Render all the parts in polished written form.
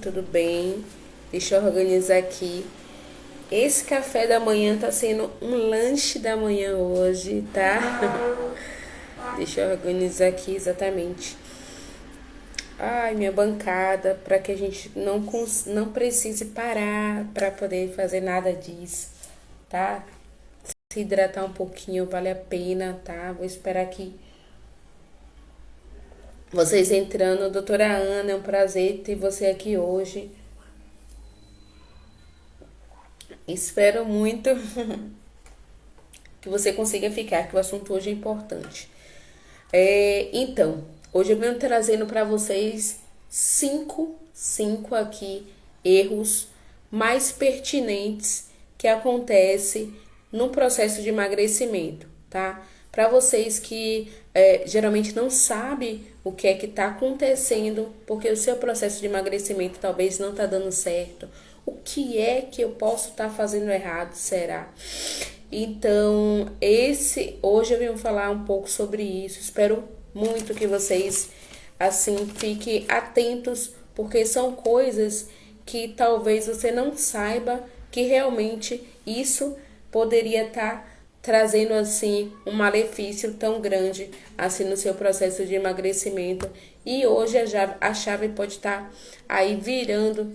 Tudo bem? Deixa eu organizar aqui. Esse café da manhã tá sendo um lanche da manhã hoje, tá? Deixa eu organizar aqui exatamente. Ai, minha bancada, para que a gente não precise parar para poder fazer nada disso, tá? Se hidratar um pouquinho vale a pena, tá? Vou esperar aqui vocês entrando. Doutora Ana, é um prazer ter você aqui hoje. Espero muito que você consiga ficar, que o assunto hoje é importante. Então, hoje eu venho trazendo para vocês cinco aqui erros mais pertinentes que acontecem no processo de emagrecimento, tá? Para vocês que geralmente não sabem o que é que está acontecendo, porque o seu processo de emagrecimento talvez não está dando certo. O que é que eu posso estar fazendo errado, será? Então, hoje eu venho falar um pouco sobre isso. Espero muito que vocês assim fiquem atentos, porque são coisas que talvez você não saiba que realmente isso poderia estar trazendo assim um malefício tão grande assim no seu processo de emagrecimento. E hoje a chave pode estar aí virando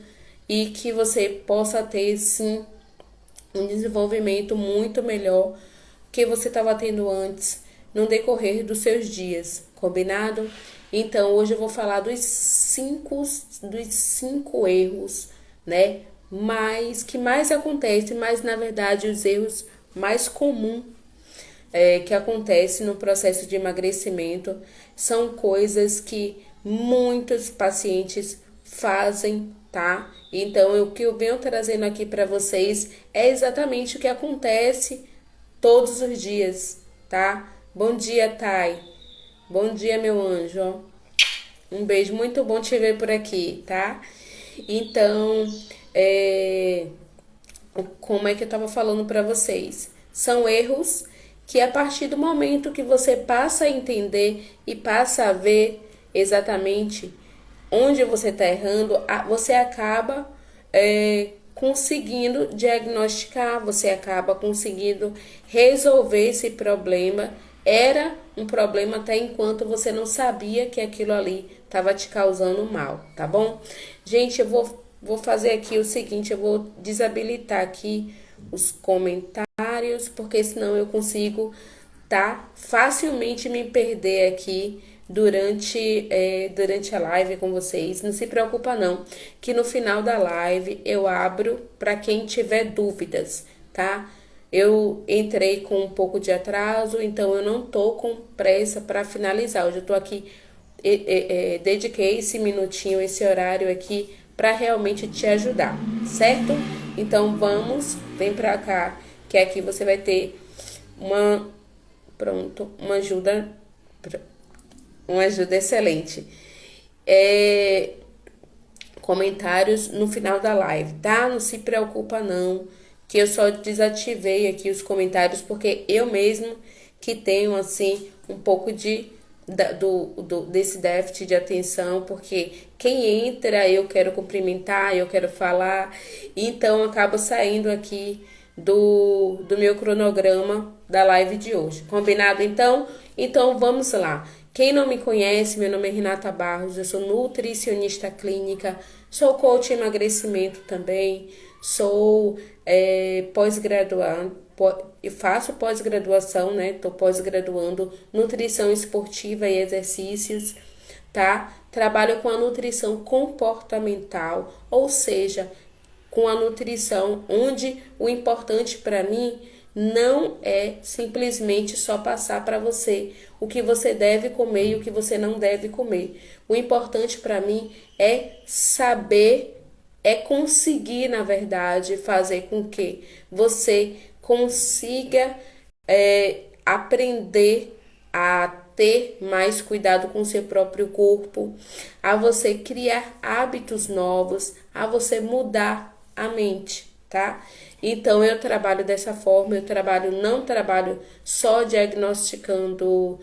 e que você possa ter sim um desenvolvimento muito melhor que você estava tendo antes no decorrer dos seus dias, combinado? Então hoje eu vou falar dos cinco erros, né? Que mais acontecem, mas na verdade os erros mais comuns que acontece no processo de emagrecimento são coisas que muitos pacientes fazem, tá? Então, o que eu venho trazendo aqui para vocês é exatamente o que acontece todos os dias, tá? Bom dia, Thay. Bom dia, meu anjo. Ó. Um beijo, muito bom te ver por aqui, tá? Então, como é que eu tava falando para vocês? São erros que a partir do momento que você passa a entender e passa a ver exatamente onde você está errando, você acaba conseguindo diagnosticar, você acaba conseguindo resolver esse problema. Era um problema até enquanto você não sabia que aquilo ali estava te causando mal, tá bom? Gente, eu vou fazer aqui o seguinte, eu vou desabilitar aqui os comentários, porque senão eu consigo facilmente me perder aqui durante a live com vocês. Não se preocupa não, que no final da live eu abro para quem tiver dúvidas, tá? Eu entrei com um pouco de atraso, então eu não tô com pressa para finalizar. Hoje eu tô aqui, dediquei esse minutinho, esse horário aqui para realmente te ajudar, certo? Então vem para cá, que aqui você vai ter uma ajuda excelente. Comentários no final da live, tá? Não se preocupa não, que eu só desativei aqui os comentários porque eu mesmo que tenho assim um pouco desse déficit de atenção, porque quem entra eu quero cumprimentar, eu quero falar, então eu acabo saindo aqui do meu cronograma da live de hoje. Combinado então? Então vamos lá. Quem não me conhece, meu nome é Renata Barros, eu sou nutricionista clínica, sou coach em emagrecimento também, sou pós-graduando, faço pós-graduação, né? Tô pós-graduando nutrição esportiva e exercícios, tá? Trabalho com a nutrição comportamental, ou seja, com a nutrição, onde o importante para mim não é simplesmente só passar para você o que você deve comer e o que você não deve comer. O importante para mim é saber, é conseguir, na verdade, fazer com que você consiga aprender a ter mais cuidado com seu próprio corpo, a você criar hábitos novos, a você mudar a mente, tá? Então eu trabalho dessa forma, não trabalho só diagnosticando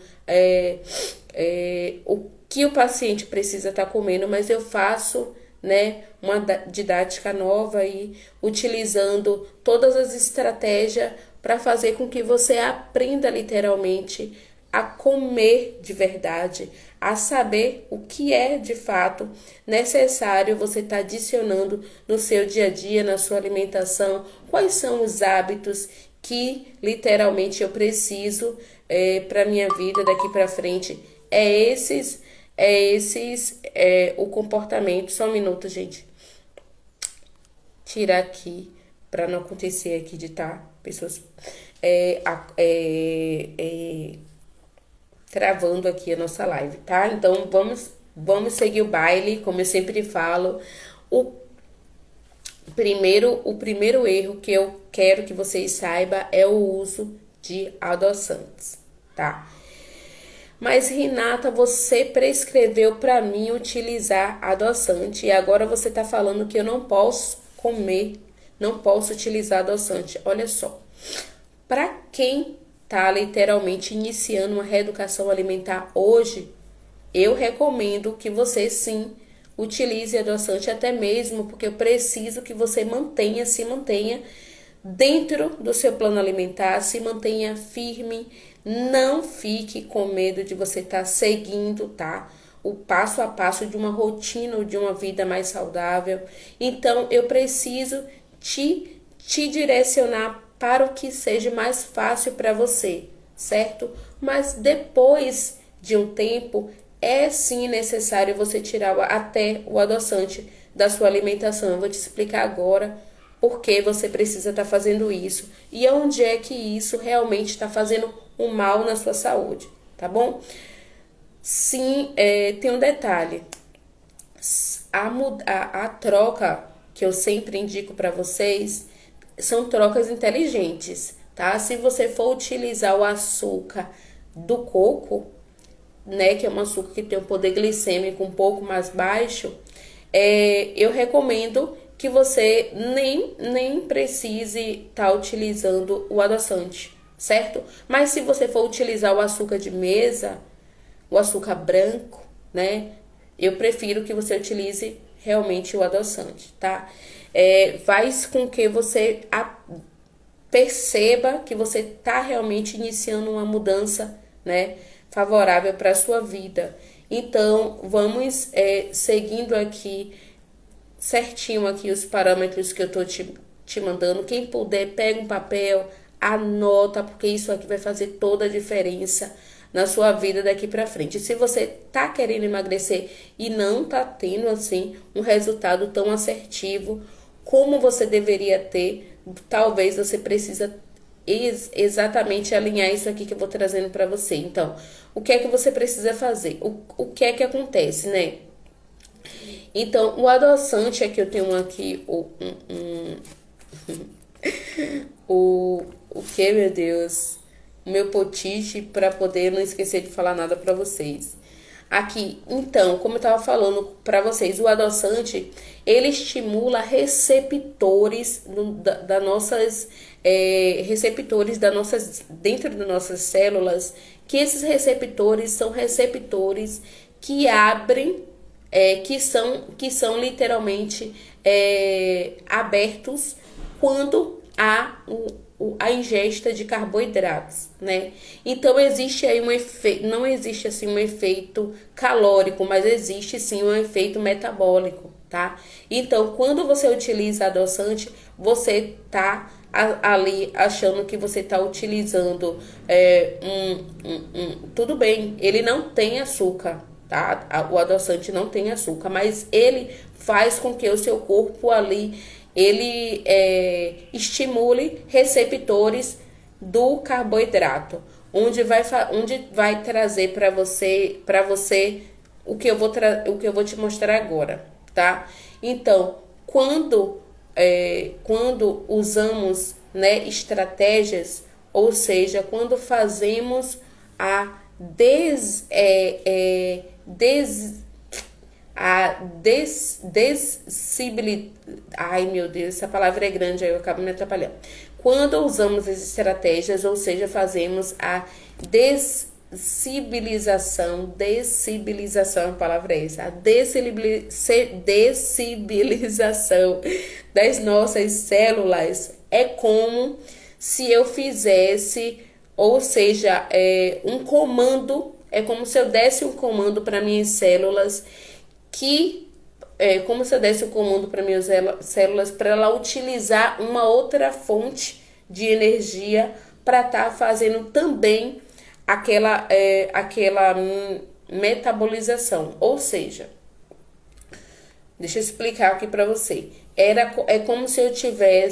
o que o paciente precisa estar comendo, mas eu faço né, uma didática nova e utilizando todas as estratégias para fazer com que você aprenda literalmente a comer de verdade, a saber o que é de fato necessário você estar adicionando no seu dia a dia, na sua alimentação, quais são os hábitos que literalmente eu preciso para minha vida daqui para frente. O comportamento. Só um minuto, gente. Tirar aqui para não acontecer aqui de estar pessoas travando aqui a nossa live, tá? Então vamos seguir o baile, como eu sempre falo. O primeiro erro que eu quero que vocês saibam é o uso de adoçantes, tá? Mas Renata, você prescreveu para mim utilizar adoçante e agora você tá falando que eu não posso comer, não posso utilizar adoçante. Olha só, para quem tá literalmente iniciando uma reeducação alimentar hoje, eu recomendo que você sim utilize adoçante, até mesmo porque eu preciso que você se mantenha dentro do seu plano alimentar, se mantenha firme, não fique com medo de você estar seguindo, tá? O passo a passo de uma rotina ou de uma vida mais saudável. Então, eu preciso te direcionar para o que seja mais fácil para você, certo? Mas depois de um tempo, é sim necessário você tirar até o adoçante da sua alimentação. Eu vou te explicar agora por que você precisa estar fazendo isso e onde é que isso realmente está fazendo um mal na sua saúde, tá bom? Sim, tem um detalhe. A troca que eu sempre indico para vocês são trocas inteligentes, tá? Se você for utilizar o açúcar do coco, né, que é um açúcar que tem um poder glicêmico um pouco mais baixo, eu recomendo que você nem precise estar utilizando o adoçante, certo? Mas se você for utilizar o açúcar de mesa, o açúcar branco, né, eu prefiro que você utilize realmente o adoçante, tá? Faz com que você perceba que você está realmente iniciando uma mudança, né, favorável para a sua vida. Então, vamos seguindo aqui certinho aqui os parâmetros que eu tô te mandando. Quem puder, pega um papel, anota, porque isso aqui vai fazer toda a diferença na sua vida daqui para frente. Se você tá querendo emagrecer e não tá tendo assim um resultado tão assertivo como você deveria ter, talvez você precisa exatamente alinhar isso aqui que eu vou trazendo para você. Então, o que é que você precisa fazer? O que é que acontece, né? Então, o adoçante é que eu tenho aqui o que, meu Deus? O meu pote para poder não esquecer de falar nada para vocês. Aqui, então, como eu estava falando para vocês, o adoçante, ele estimula receptores receptores dentro das nossas células, que esses receptores são receptores que abrem, que são literalmente abertos quando há a ingesta de carboidratos, né? Então existe aí não existe assim um efeito calórico, mas existe sim um efeito metabólico, tá? Então, quando você utiliza adoçante, você tá ali achando que você tá utilizando tudo bem, ele não tem açúcar, tá? O adoçante não tem açúcar, mas ele faz com que o seu corpo ali ele estimule receptores do carboidrato, onde vai trazer para você o que eu vou te mostrar agora, tá? Então, quando usamos, né, estratégias, ou seja, quando fazemos a ai meu Deus, essa palavra é grande, aí eu acabo me atrapalhando. Quando usamos as estratégias, ou seja, fazemos a descivilização, a palavra é essa, a descivilização das nossas células é como se eu fizesse, ou seja, um comando, é como se eu desse um comando para minhas células, como se eu desse um comando para minhas células para ela utilizar uma outra fonte de energia para estar fazendo também aquela metabolização. Ou seja, deixa eu explicar aqui para você. É como se eu tiver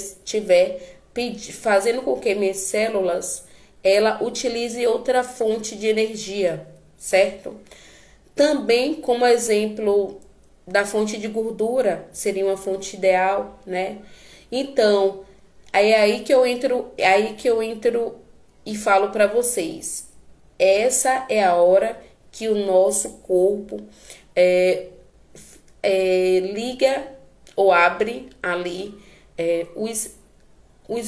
fazendo com que minhas células ela utilize outra fonte de energia, certo? Também como exemplo da fonte de gordura, seria uma fonte ideal, né? Então, é aí que eu entro e falo para vocês. Essa é a hora que o nosso corpo liga ou abre ali os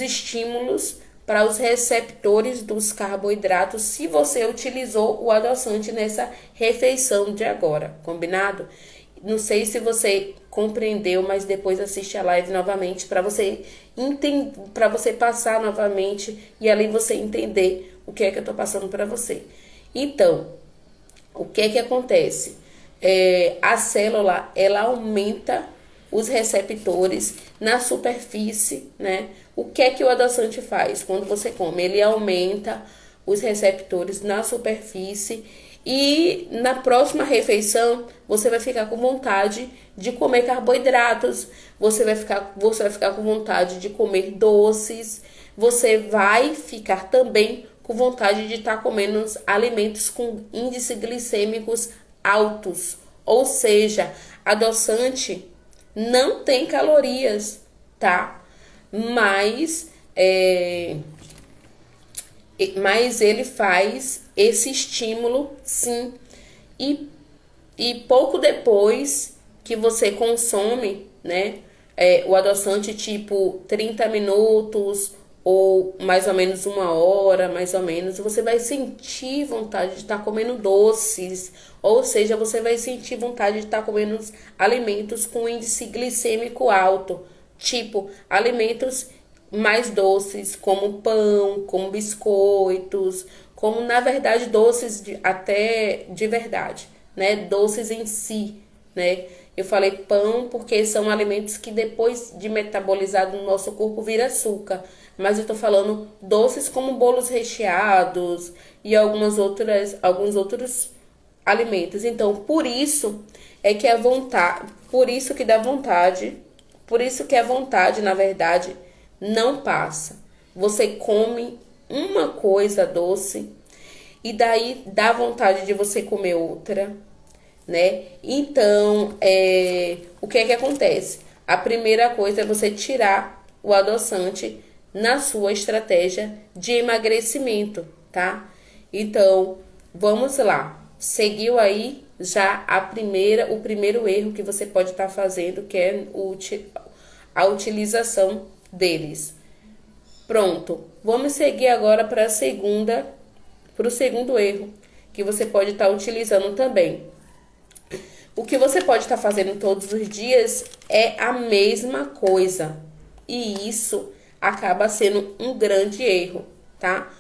estímulos para os receptores dos carboidratos, se você utilizou o adoçante nessa refeição de agora, combinado? Não sei se você compreendeu, mas depois assiste a live novamente para você passar novamente e ali você entender o que é que eu tô passando para você. Então, o que é que acontece? A célula, ela aumenta os receptores na superfície, né? O que é que o adoçante faz quando você come? Ele aumenta os receptores na superfície e na próxima refeição você vai ficar com vontade de comer carboidratos, você vai ficar com vontade de comer doces, você vai ficar também com vontade de estar comendo alimentos com índices glicêmicos altos, ou seja, adoçante não tem calorias, tá? Mas ele faz esse estímulo, sim. E pouco depois que você consome, né, o adoçante, tipo 30 minutos ou mais ou menos 1 hora, mais ou menos, você vai sentir vontade de estar comendo doces, ou seja, você vai sentir vontade de estar comendo alimentos com índice glicêmico alto, tipo alimentos mais doces, como pão, como biscoitos, como na verdade doces até de verdade, né? Doces em si, né? Eu falei pão porque são alimentos que depois de metabolizado no nosso corpo vira açúcar, mas eu tô falando doces como bolos recheados e alguns outros alimentos. Então, por isso é que por isso que a vontade, na verdade, não passa. Você come uma coisa doce e daí dá vontade de você comer outra, né? Então, o que é que acontece? A primeira coisa é você tirar o adoçante na sua estratégia de emagrecimento, tá? Então, vamos lá. Seguiu aí já o primeiro erro que você pode estar fazendo, que é a utilização deles. Pronto. Vamos seguir agora para o segundo erro que você pode estar utilizando também. O que você pode estar fazendo todos os dias é a mesma coisa. E isso acaba sendo um grande erro, tá?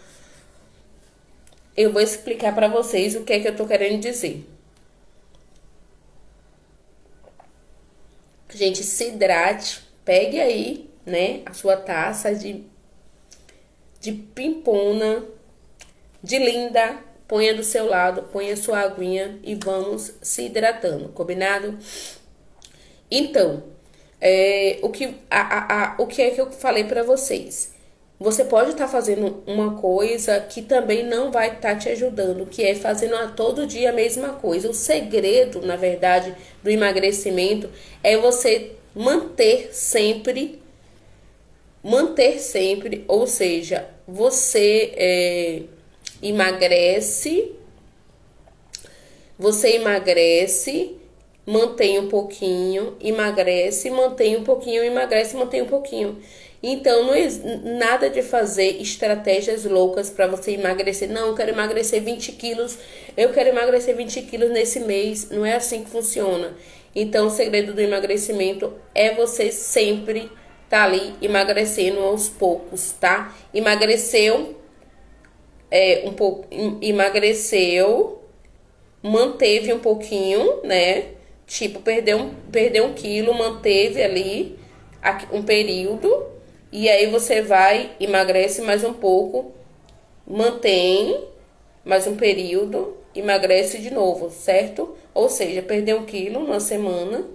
Eu vou explicar para vocês o que é que eu tô querendo dizer. Gente, se hidrate, pegue aí, né, a sua taça de pimpona, de linda, ponha do seu lado, ponha sua aguinha e vamos se hidratando, combinado? Então, o que é que eu falei para vocês? Você pode estar fazendo uma coisa que também não vai estar te ajudando, que é fazendo todo dia a mesma coisa. O segredo, na verdade, do emagrecimento é você manter sempre, ou seja, você emagrece mantém um pouquinho, emagrece, mantém um pouquinho, emagrece, mantém um pouquinho. Então, não é nada de fazer estratégias loucas para você emagrecer. Não, eu quero emagrecer 20 quilos, eu quero emagrecer 20 quilos nesse mês. Não é assim que funciona. Então, o segredo do emagrecimento é você sempre tá ali emagrecendo aos poucos, tá? Emagreceu, um pouco, emagreceu, manteve um pouquinho, né? Tipo, perdeu 1 quilo, manteve ali um período, e aí você vai, emagrece mais um pouco, mantém mais um período, emagrece de novo, certo? Ou seja, perdeu 1 quilo na semana,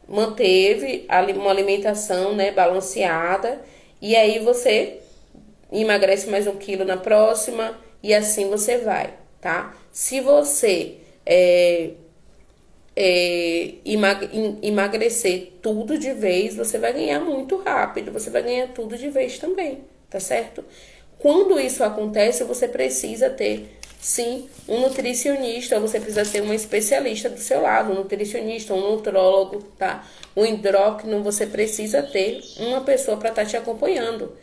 manteve uma alimentação, né, balanceada, e aí você emagrece mais 1 quilo na próxima, e assim você vai, tá? Se você emagrecer tudo de vez, você vai ganhar muito rápido, você vai ganhar tudo de vez também, tá certo? Quando isso acontece, você precisa ter, sim, um nutricionista, ou você precisa ter uma especialista do seu lado, um nutricionista, um nutrólogo, tá? Um endócrino, você precisa ter uma pessoa para estar te acompanhando,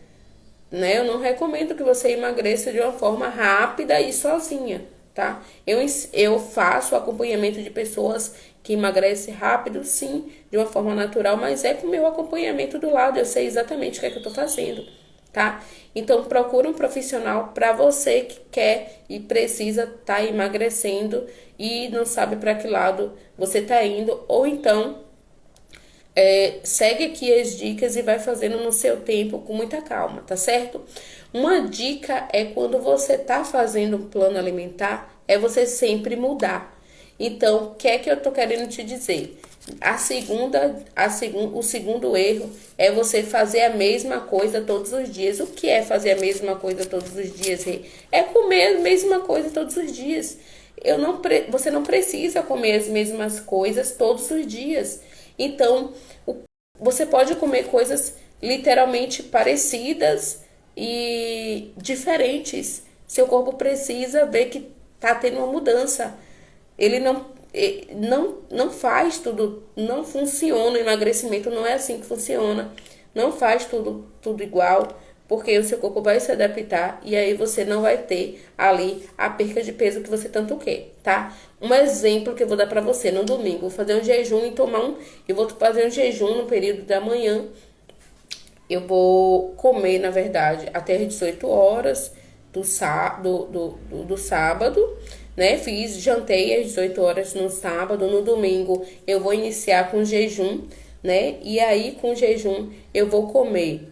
né? Eu não recomendo que você emagreça de uma forma rápida e sozinha, tá? Eu faço acompanhamento de pessoas que emagrecem rápido, sim, de uma forma natural, mas é com o meu acompanhamento do lado, eu sei exatamente o que é que eu tô fazendo, tá? Então, procura um profissional para você que quer e precisa estar emagrecendo e não sabe para que lado você tá indo, ou então segue aqui as dicas e vai fazendo no seu tempo com muita calma, tá certo? Uma dica é quando você tá fazendo um plano alimentar, é você sempre mudar. Então, o que é que eu tô querendo te dizer? O segundo erro é você fazer a mesma coisa todos os dias. O que é fazer a mesma coisa todos os dias, Rê? É comer a mesma coisa todos os dias. Você não precisa comer as mesmas coisas todos os dias. Então, você pode comer coisas literalmente parecidas e diferentes. Seu corpo precisa ver que tá tendo uma mudança. Ele não faz tudo, não funciona. O emagrecimento não é assim que funciona. Não faz tudo igual, porque o seu corpo vai se adaptar e aí você não vai ter ali a perca de peso que você tanto quer, tá? Um exemplo que eu vou dar pra você: no domingo, vou fazer um jejum e eu vou fazer um jejum no período da manhã. Eu vou comer, na verdade, até as 18 horas do sábado, né? Jantei às 18 horas no sábado. No domingo eu vou iniciar com jejum, né? E aí com jejum eu vou comer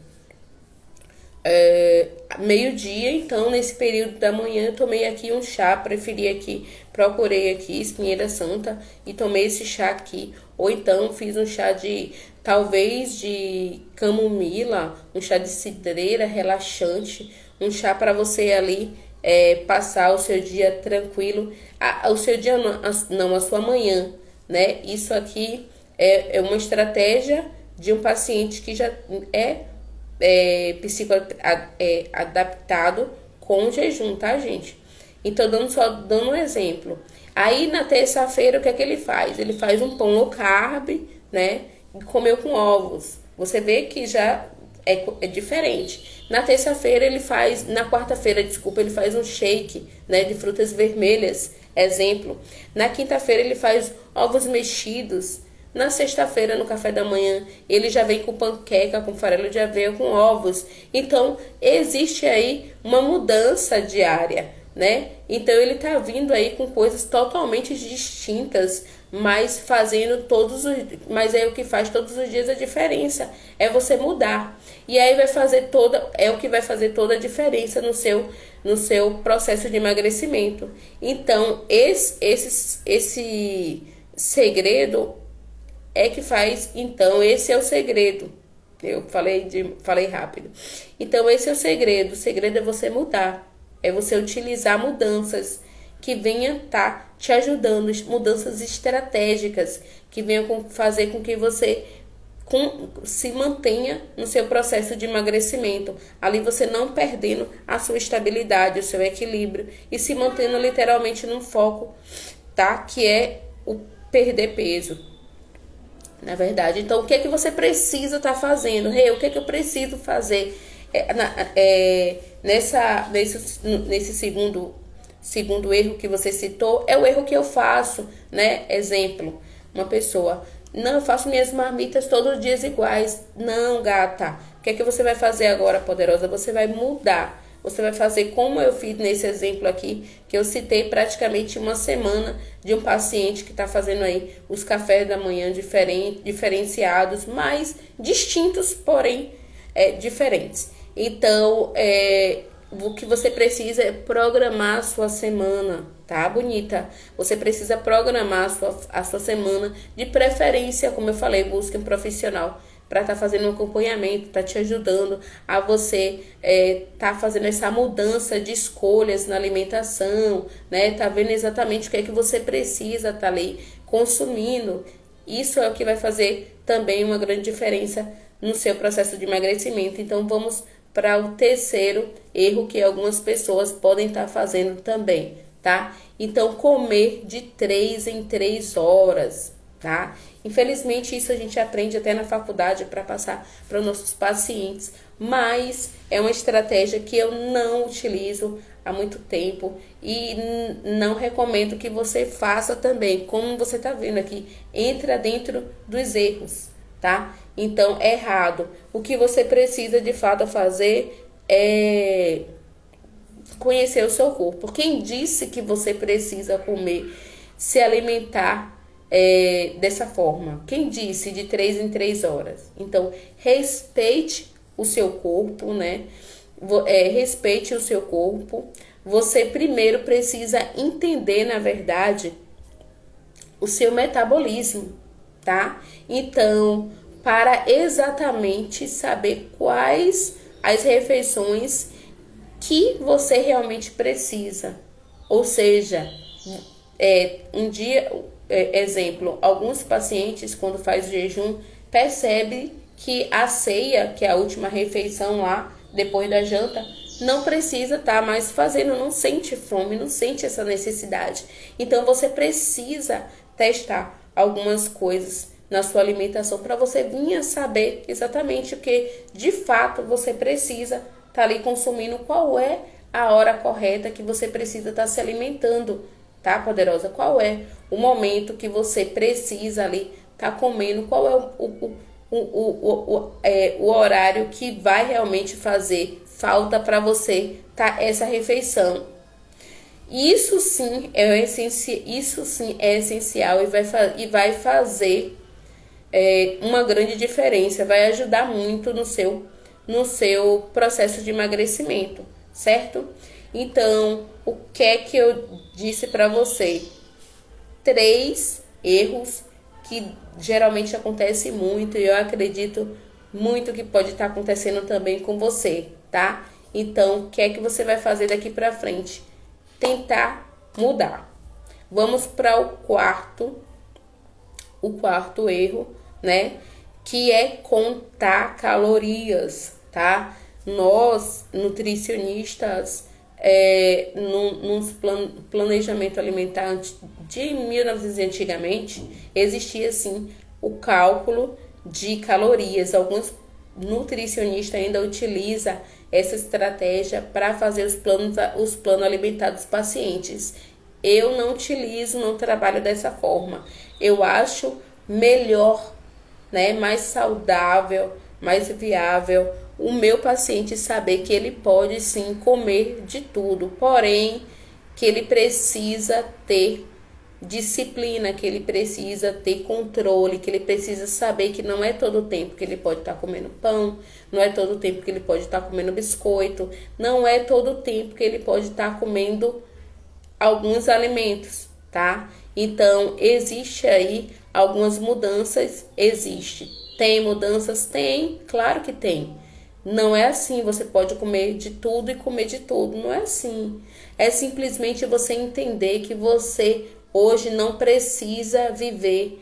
meio-dia. Então, nesse período da manhã, eu tomei aqui um chá, procurei aqui espinheira santa e tomei esse chá aqui. Ou então fiz um chá talvez de camomila, um chá de cidreira relaxante, um chá para você ali passar o seu dia tranquilo, o seu dia não, a sua manhã, né? Isso aqui é uma estratégia de um paciente que já adaptado com o jejum, tá, gente? Então, dando um exemplo. Aí, na terça-feira, o que é que ele faz? Ele faz um pão low carb, né? E comeu com ovos. Você vê que já é diferente. Na quarta-feira, desculpa, ele faz um shake, né, de frutas vermelhas, exemplo. Na quinta-feira, ele faz ovos mexidos. Na sexta-feira, no café da manhã, ele já vem com panqueca, com farelo de aveia, com ovos. Então, existe aí uma mudança diária, né? Então, ele tá vindo aí com coisas totalmente distintas, mas mas é o que faz todos os dias a diferença, é você mudar. E aí é o que vai fazer toda a diferença no seu processo de emagrecimento. Então, esse segredo esse é o segredo. Eu falei rápido. Então, esse é o segredo. O segredo é você mudar. É você utilizar mudanças que venham estar te ajudando, mudanças estratégicas que venham fazer com que você se mantenha no seu processo de emagrecimento. Ali você não perdendo a sua estabilidade, o seu equilíbrio e se mantendo literalmente num foco, tá? Que é o perder peso. na verdade. Então, o que é que você precisa estar fazendo? Rei, o que é que eu preciso fazer nesse segundo erro que você citou? É o erro que eu faço, né? Exemplo, uma pessoa, não, eu faço minhas marmitas todos os dias iguais. Não, gata. O que é que você vai fazer agora, poderosa? Você vai mudar. Você vai fazer como eu fiz nesse exemplo aqui, que eu citei praticamente uma semana de um paciente que está fazendo aí os cafés da manhã diferenciados, mas distintos, porém diferentes. Então, o que você precisa é programar a sua semana, tá, bonita? Você precisa programar a sua semana, de preferência, como eu falei, busque um profissional para estar fazendo um acompanhamento, tá te ajudando a você tá fazendo essa mudança de escolhas na alimentação, né? Tá vendo exatamente o que é que você precisa tá ali consumindo. Isso é o que vai fazer também uma grande diferença no seu processo de emagrecimento. Então vamos para o terceiro erro que algumas pessoas podem estar fazendo também, tá? Então comer de 3 em 3 horas, tá? Infelizmente isso a gente aprende até na faculdade para passar para os nossos pacientes, mas é uma estratégia que eu não utilizo há muito tempo e não recomendo que você faça também. Como você está vendo aqui, entra dentro dos erros, tá? Então é errado. O que você precisa de fato fazer é conhecer o seu corpo. Quem disse que você precisa comer, se alimentar dessa forma? Quem disse de 3 em 3 horas? Então, respeite o seu corpo, né? Respeite o seu corpo. Você primeiro precisa entender, na verdade, o seu metabolismo, tá? Então, para exatamente saber quais as refeições que você realmente precisa. Ou seja, um dia, exemplo, alguns pacientes quando faz jejum percebe que a ceia, que é a última refeição lá, depois da janta, não precisa estar mais fazendo, não sente fome, não sente essa necessidade. Então você precisa testar algumas coisas na sua alimentação para você vir a saber exatamente o que de fato você precisa estar ali consumindo, qual é a hora correta que você precisa estar se alimentando, tá, poderosa? Qual é o momento que você precisa ali estar comendo, qual é o horário que vai realmente fazer falta para você essa refeição. Isso sim é essencial e vai fazer uma grande diferença, vai ajudar muito no seu processo de emagrecimento, certo? Então, o que é que eu disse para você? 3 erros que geralmente acontecem muito e eu acredito muito que pode estar acontecendo também com você, tá? Então, o que é que você vai fazer daqui para frente? Tentar mudar. Vamos para o quarto erro, né? Que é contar calorias, tá? Nós, nutricionistas, num planejamento alimentar de 1900 antigamente, existia sim o cálculo de calorias. Alguns nutricionistas ainda utilizam essa estratégia para fazer os planos alimentares dos pacientes. Eu não utilizo, não trabalho dessa forma. Eu acho melhor, né, mais saudável, mais viável o meu paciente saber que ele pode sim comer de tudo, porém que ele precisa ter disciplina, que ele precisa ter controle, que ele precisa saber que não é todo o tempo que ele pode estar comendo pão, não é todo o tempo que ele pode estar comendo biscoito, não é todo o tempo que ele pode estar comendo alguns alimentos, tá? Então, existe aí algumas mudanças, existe. Tem mudanças? Tem, claro que tem. Não é assim, você pode comer de tudo e comer de tudo, não é assim. É simplesmente você entender que você hoje não precisa viver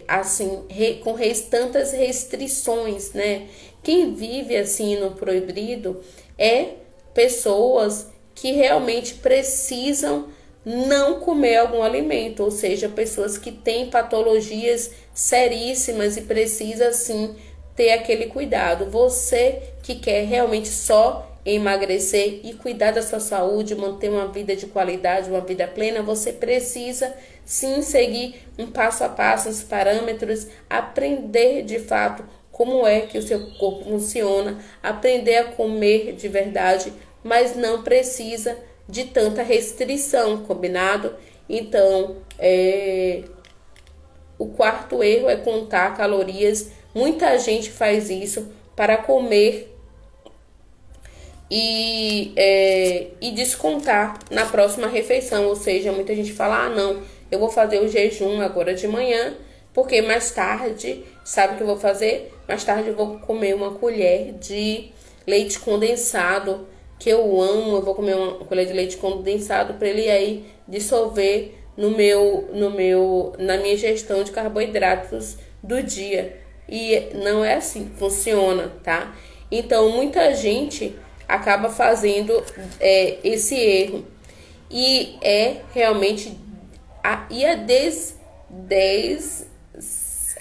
assim, com tantas restrições, né? Quem vive assim no proibido é pessoas que realmente precisam não comer algum alimento, ou seja, pessoas que têm patologias seríssimas e precisa sim ter aquele cuidado. Você que quer realmente só emagrecer e cuidar da sua saúde, manter uma vida de qualidade, uma vida plena, você precisa sim seguir um passo a passo, os parâmetros, aprender de fato como é que o seu corpo funciona, aprender a comer de verdade, mas não precisa de tanta restrição, combinado? Então, o quarto erro é contar calorias. Muita gente faz isso para comer e descontar na próxima refeição. Ou seja, muita gente fala, ah, não, eu vou fazer o jejum agora de manhã, porque mais tarde, sabe o que eu vou fazer? Mais tarde eu vou comer uma colher de leite condensado, que eu amo. Eu vou comer uma colher de leite condensado para ele aí dissolver na minha ingestão de carboidratos do dia. E não é assim que funciona, tá? Então, muita gente acaba fazendo esse erro. E é realmente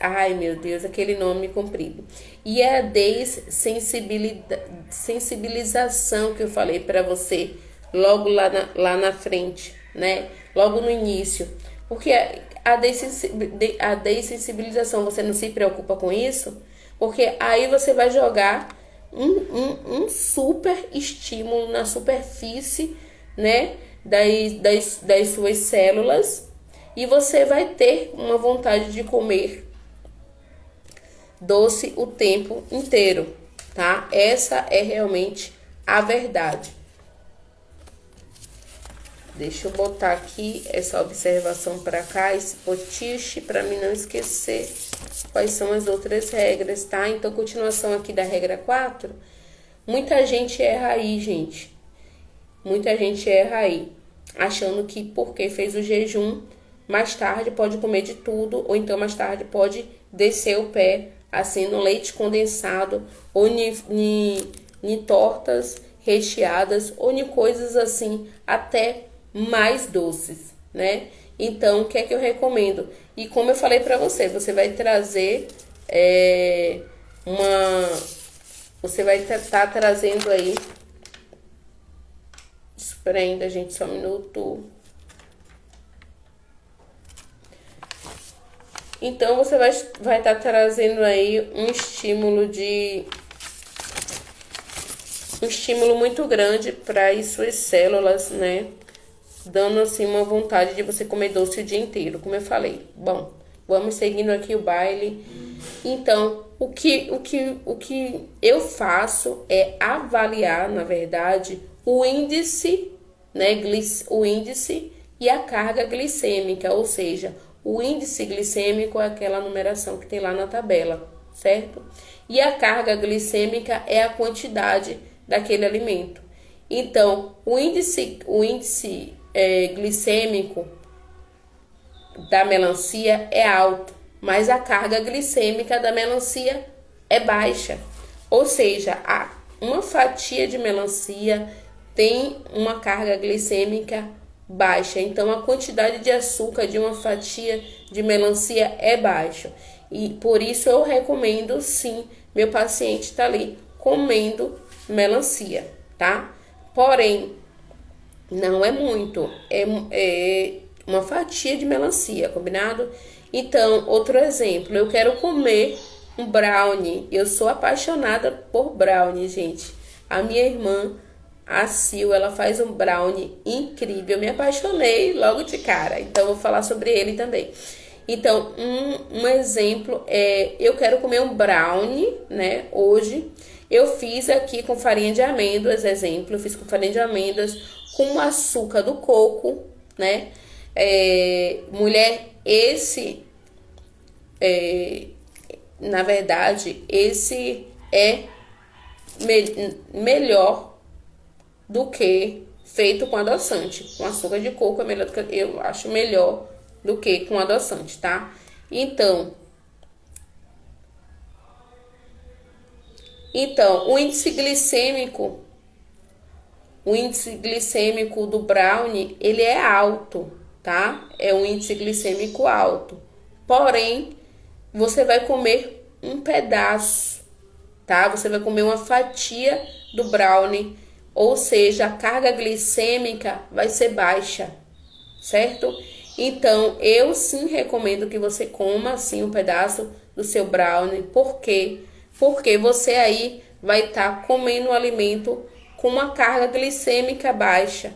ai meu Deus, aquele nome comprido. E é a dessensibilização que eu falei para você logo lá na frente, né? Logo no início. Porque a dessensibilização, você não se preocupa com isso? Porque aí você vai jogar um super estímulo na superfície, né? Das suas células. E você vai ter uma vontade de comer doce o tempo inteiro, tá? Essa é realmente a verdade. Deixa eu botar aqui essa observação para cá, esse post-it, para mim não esquecer quais são as outras regras, tá? Então, continuação aqui da regra 4. Muita gente erra aí, gente. Muita gente erra aí, achando que porque fez o jejum, mais tarde pode comer de tudo, ou então mais tarde pode descer o pé, assim, no leite condensado, ou em tortas recheadas, ou em coisas assim, até mais doces, né? Então, o que é que eu recomendo? E como eu falei pra você, você vai trazer você vai estar trazendo aí. Espera ainda, gente, só um minuto. Então, você vai estar trazendo aí um estímulo muito grande para as suas células, né? Dando assim uma vontade de você comer doce o dia inteiro, como eu falei. Bom, vamos seguindo aqui o baile. Então, o que eu faço é avaliar, na verdade, o índice, né, o índice e a carga glicêmica, ou seja, o índice glicêmico é aquela numeração que tem lá na tabela, certo? E a carga glicêmica é a quantidade daquele alimento. Então, o índice glicêmico da melancia é alto, mas a carga glicêmica da melancia é baixa. Ou seja, uma fatia de melancia tem uma carga glicêmica baixa. Então, a quantidade de açúcar de uma fatia de melancia é baixa. E por isso eu recomendo, sim, meu paciente tá ali comendo melancia, tá? Porém, não é muito, é uma fatia de melancia, combinado? Então, outro exemplo, eu quero comer um brownie. Eu sou apaixonada por brownie, gente. A minha irmã, a Sil, ela faz um brownie incrível. Eu me apaixonei logo de cara. Então, eu vou falar sobre ele também. Então, um exemplo é, eu quero comer um brownie, né, hoje. Eu fiz aqui com farinha de amêndoas, exemplo. Eu fiz com farinha de amêndoas, com açúcar do coco, né. Mulher, na verdade, esse é melhor do que feito com adoçante. Com açúcar de coco é melhor eu acho melhor do que com adoçante, tá? Então, o índice glicêmico do brownie, ele é alto, tá? É um índice glicêmico alto. Porém, você vai comer um pedaço, tá? Você vai comer uma fatia do brownie, ou seja, a carga glicêmica vai ser baixa, certo? Então, eu sim recomendo que você coma assim um pedaço do seu brownie. Por quê? Porque você aí vai estar comendo um alimento com uma carga glicêmica baixa,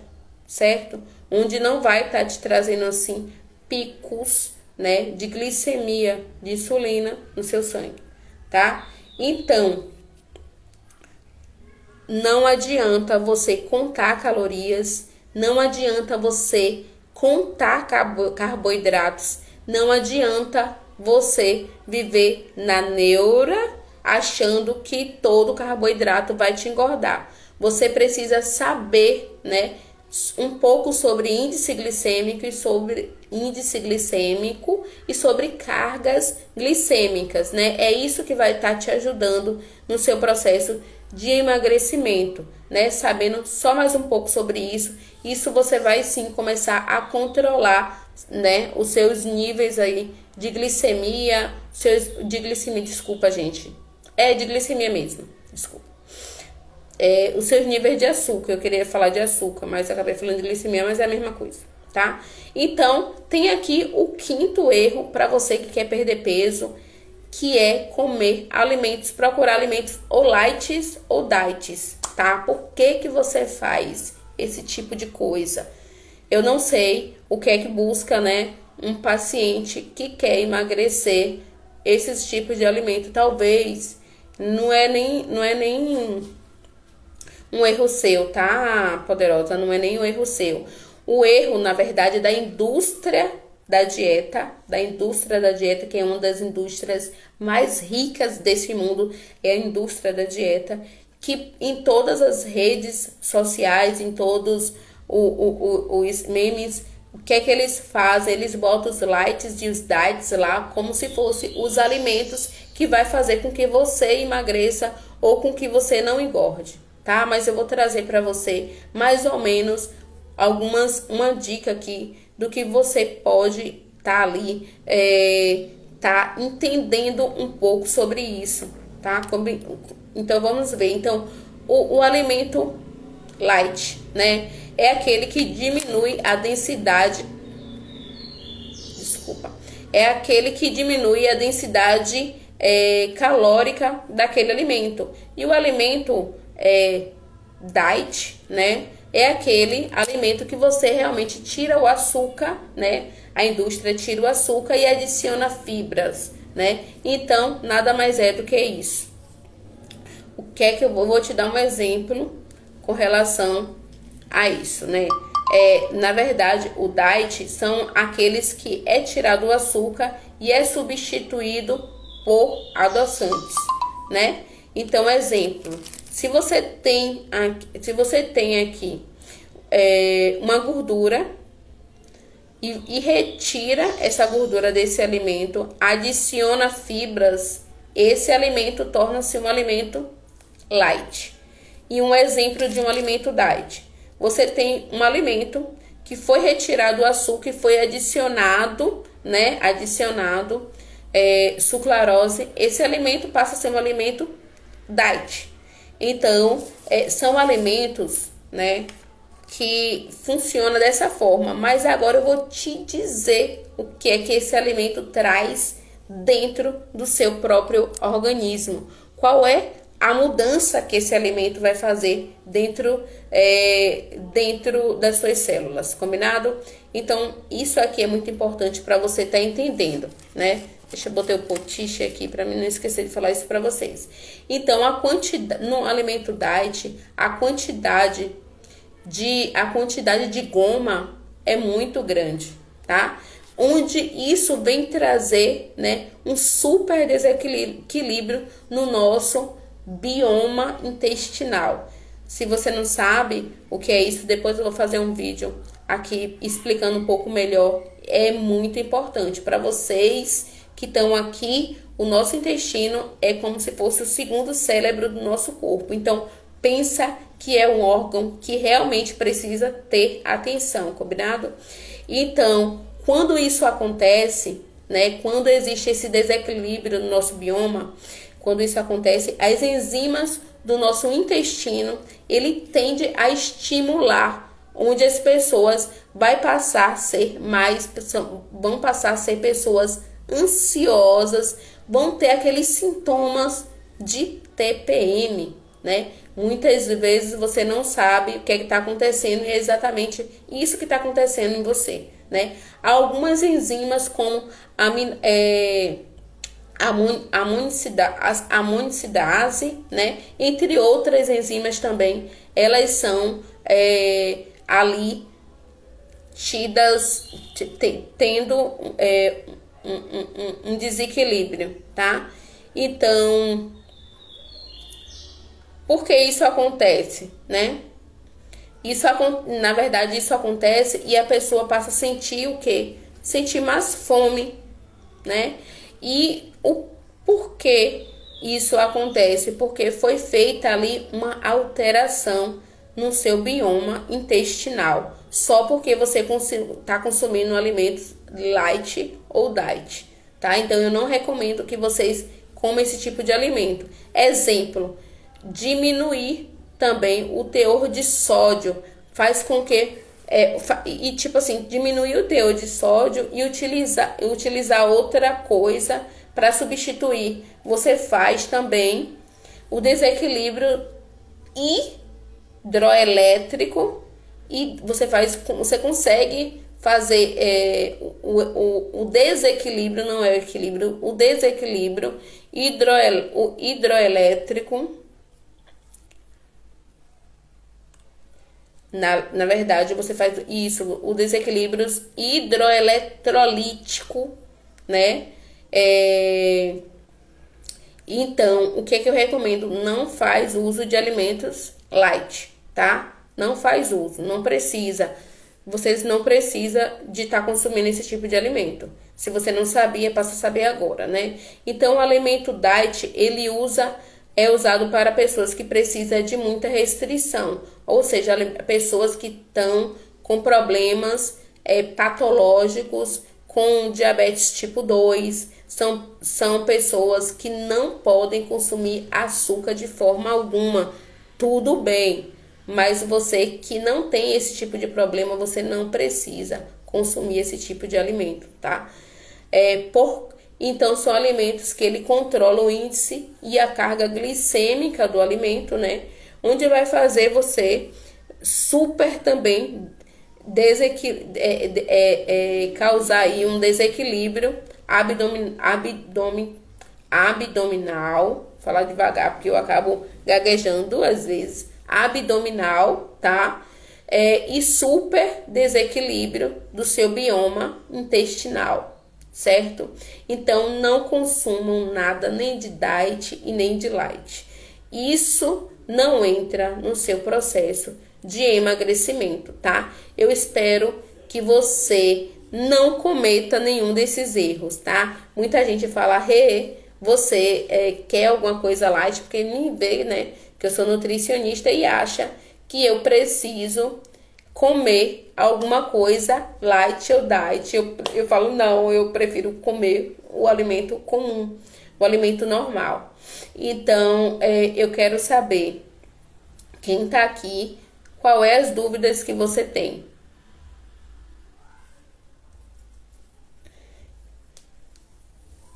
certo? Onde não vai estar te trazendo assim picos, né, de glicemia, de insulina no seu sangue, tá? Então, não adianta você contar calorias, não adianta você contar carboidratos, não adianta você viver na neura achando que todo carboidrato vai te engordar. Você precisa saber, né, um pouco sobre índice glicêmico e sobre cargas glicêmicas, né? É isso que vai estar te ajudando no seu processo de emagrecimento, né? Sabendo só mais um pouco sobre isso você vai sim começar a controlar, né, os seus níveis aí de glicemia, desculpa, gente. É de glicemia mesmo, desculpa. Os seus níveis de açúcar, eu queria falar de açúcar, mas eu acabei falando de glicemia, mas é a mesma coisa, tá? Então, tem aqui o quinto erro para você que quer perder peso, que é procurar alimentos ou lights ou diets, tá? Por que você faz esse tipo de coisa? Eu não sei o que é que busca, né, um paciente que quer emagrecer esses tipos de alimento. Talvez não é nem um erro seu, tá, poderosa? Não é nem um erro seu. O erro, na verdade, é da indústria da dieta, que é uma das indústrias mais ricas desse mundo, é a indústria da dieta, que em todas as redes sociais, em todos os memes, o que é que eles fazem? Eles botam os lights e os diets lá como se fossem os alimentos que vai fazer com que você emagreça ou com que você não engorde, tá? Mas eu vou trazer para você mais ou menos uma dica aqui do que você pode tá ali tá entendendo um pouco sobre isso, tá? Então vamos ver. Então o alimento light, né, é aquele que diminui a densidade, calórica daquele alimento. E o alimento diet, né, é aquele alimento que você realmente tira o açúcar, né? A indústria tira o açúcar e adiciona fibras, né? Então, nada mais é do que isso. O que é que eu vou te dar um exemplo com relação a isso, né? Na verdade, o diet são aqueles que é tirado o açúcar e é substituído por adoçantes, né? Então, exemplo, se você tem aqui uma gordura e retira essa gordura desse alimento, adiciona fibras, esse alimento torna-se um alimento light. E um exemplo de um alimento diet: você tem um alimento que foi retirado o açúcar e foi adicionado, né? Sucralose. Esse alimento passa a ser um alimento diet. Então, são alimentos, né, que funcionam dessa forma. Mas agora eu vou te dizer o que é que esse alimento traz dentro do seu próprio organismo. Qual é a mudança que esse alimento vai fazer dentro das suas células, combinado? Então, isso aqui é muito importante para você estar entendendo, né? Deixa eu botar o potiche aqui para mim não esquecer de falar isso para vocês. Então, no alimento diet, a quantidade de goma é muito grande, tá? Onde isso vem trazer, né, um super desequilíbrio no nosso bioma intestinal. Se você não sabe o que é isso, depois eu vou fazer um vídeo aqui explicando um pouco melhor. É muito importante para vocês que estão aqui. O nosso intestino é como se fosse o segundo cérebro do nosso corpo. Então, pensa que é um órgão que realmente precisa ter atenção, combinado? Então, quando isso acontece, né? Quando existe esse desequilíbrio no nosso bioma, quando isso acontece, as enzimas do nosso intestino, ele tende a estimular, onde as pessoas vão passar a ser pessoas ansiosas, vão ter aqueles sintomas de TPM, né? Muitas vezes você não sabe o que está acontecendo e é exatamente isso que está acontecendo em você, né? Algumas enzimas como a amonicidase, né? Entre outras enzimas também, elas são ali tendo um desequilíbrio, tá? Então, por que isso acontece, né? Na verdade, isso acontece e a pessoa passa a sentir o quê? Sentir mais fome, né? E o porquê isso acontece? Porque foi feita ali uma alteração no seu bioma intestinal, só porque você está consumindo alimentos light ou diet, tá? Então eu não recomendo que vocês comam esse tipo de alimento. Exemplo, diminuir também o teor de sódio faz com que diminuir o teor de sódio e utilizar outra coisa para substituir. Você faz também o desequilíbrio hidroelétrico e você consegue fazer o desequilíbrio, não é o equilíbrio, o desequilíbrio hidroelétrico. Na verdade, você faz isso, o desequilíbrio hidroeletrolítico, né? Então, o que eu recomendo? Não faz uso de alimentos light, tá? Não faz uso, não precisa. Vocês não precisam de estar consumindo esse tipo de alimento. Se você não sabia, passa a saber agora, né? Então, o alimento diet, é usado para pessoas que precisam de muita restrição, ou seja, pessoas que estão com problemas patológicos, com diabetes tipo 2, são pessoas que não podem consumir açúcar de forma alguma. Tudo bem, mas você que não tem esse tipo de problema, você não precisa consumir esse tipo de alimento, tá? Então, são alimentos que ele controla o índice e a carga glicêmica do alimento, né? Onde vai fazer você super também causar aí um desequilíbrio abdominal. Falar devagar porque eu acabo gaguejando 2 vezes. Abdominal, tá? E super desequilíbrio do seu bioma intestinal. Certo? Então, não consumam nada nem de diet e nem de light. Isso não entra no seu processo de emagrecimento, tá? Eu espero que você não cometa nenhum desses erros, tá? Muita gente fala, você quer alguma coisa light, porque me vê, né? Que eu sou nutricionista e acha que eu preciso comer alguma coisa light ou diet. Eu falo, não, eu prefiro comer o alimento comum, o alimento normal. Então, eu quero saber, quem tá aqui, qual é as dúvidas que você tem.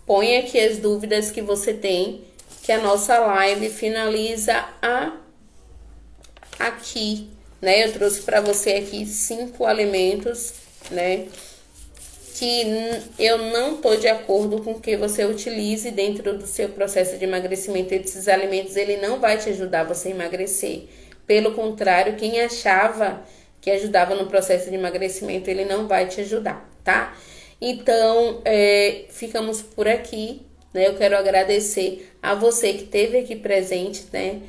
Põe aqui as dúvidas que você tem, que a nossa live finaliza aqui. Né? Eu trouxe para você aqui 5 alimentos, né? Que eu não tô de acordo com que você utilize dentro do seu processo de emagrecimento. Esses alimentos, ele não vai te ajudar você a emagrecer. Pelo contrário, quem achava que ajudava no processo de emagrecimento, ele não vai te ajudar, tá? Então, ficamos por aqui, né? Eu quero agradecer a você que esteve aqui presente, né?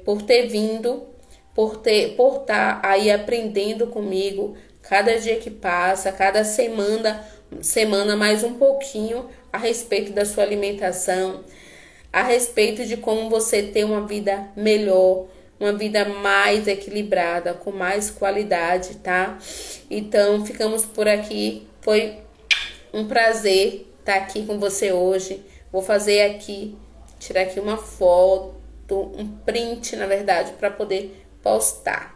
Por ter vindo, por estar aí aprendendo comigo cada dia que passa, cada semana mais um pouquinho a respeito da sua alimentação, a respeito de como você ter uma vida melhor, uma vida mais equilibrada, com mais qualidade, tá? Então, ficamos por aqui. Foi um prazer estar aqui com você hoje. Vou fazer aqui, tirar aqui uma foto, um print, na verdade, para poder postar.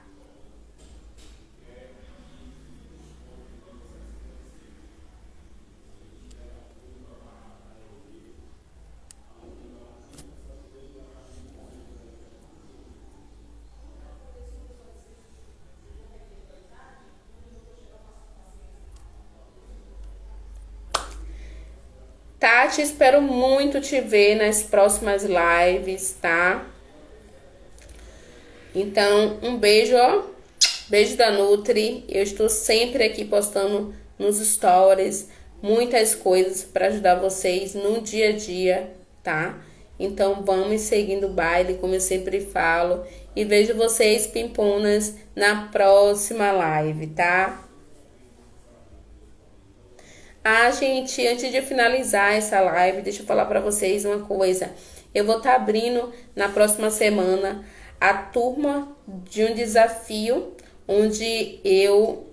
Tati, espero muito te ver nas próximas lives, tá? Então, um beijo, ó. Beijo da Nutri. Eu estou sempre aqui postando nos stories muitas coisas para ajudar vocês no dia a dia, tá? Então, vamos seguindo o baile, como eu sempre falo. E vejo vocês, pimponas, na próxima live, tá? Ah, gente, antes de finalizar essa live, deixa eu falar para vocês uma coisa. Eu vou estar abrindo na próxima semana a turma de um desafio, onde eu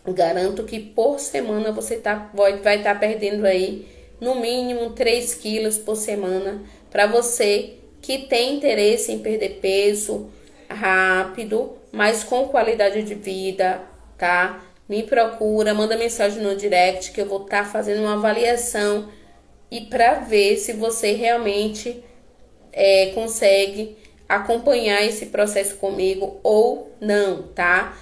garanto que por semana você vai estar perdendo aí no mínimo 3 quilos por semana. Para você que tem interesse em perder peso rápido, mas com qualidade de vida, tá? Me procura, manda mensagem no direct que eu vou estar fazendo uma avaliação e para ver se você realmente consegue acompanhar esse processo comigo ou não, tá?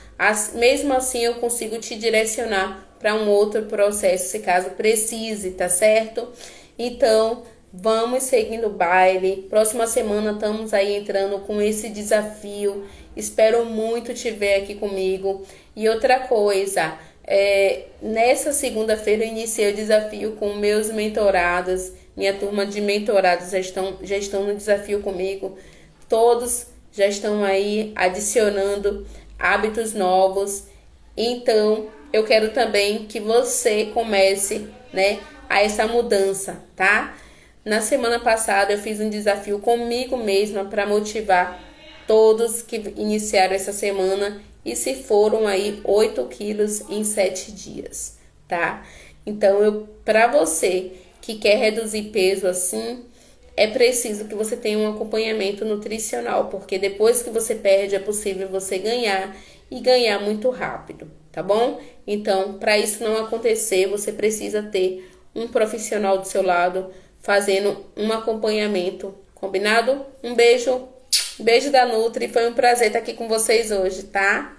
Mesmo assim eu consigo te direcionar para um outro processo, se caso precise, tá certo? Então, vamos seguindo o baile. Próxima semana estamos aí entrando com esse desafio. Espero muito te ver aqui comigo. E outra coisa, nessa segunda-feira eu iniciei o desafio com meus mentorados. Minha turma de mentorados já estão no desafio comigo. Todos já estão aí adicionando hábitos novos. Então, eu quero também que você comece, né, a essa mudança, tá? Na semana passada eu fiz um desafio comigo mesma para motivar todos que iniciaram essa semana e se foram aí 8 quilos em 7 dias, tá? Então, para você que quer reduzir peso assim, é preciso que você tenha um acompanhamento nutricional, porque depois que você perde é possível você ganhar e ganhar muito rápido, tá bom? Então, para isso não acontecer, você precisa ter um profissional do seu lado fazendo um acompanhamento, combinado? Um beijo da Nutri, foi um prazer estar aqui com vocês hoje, tá?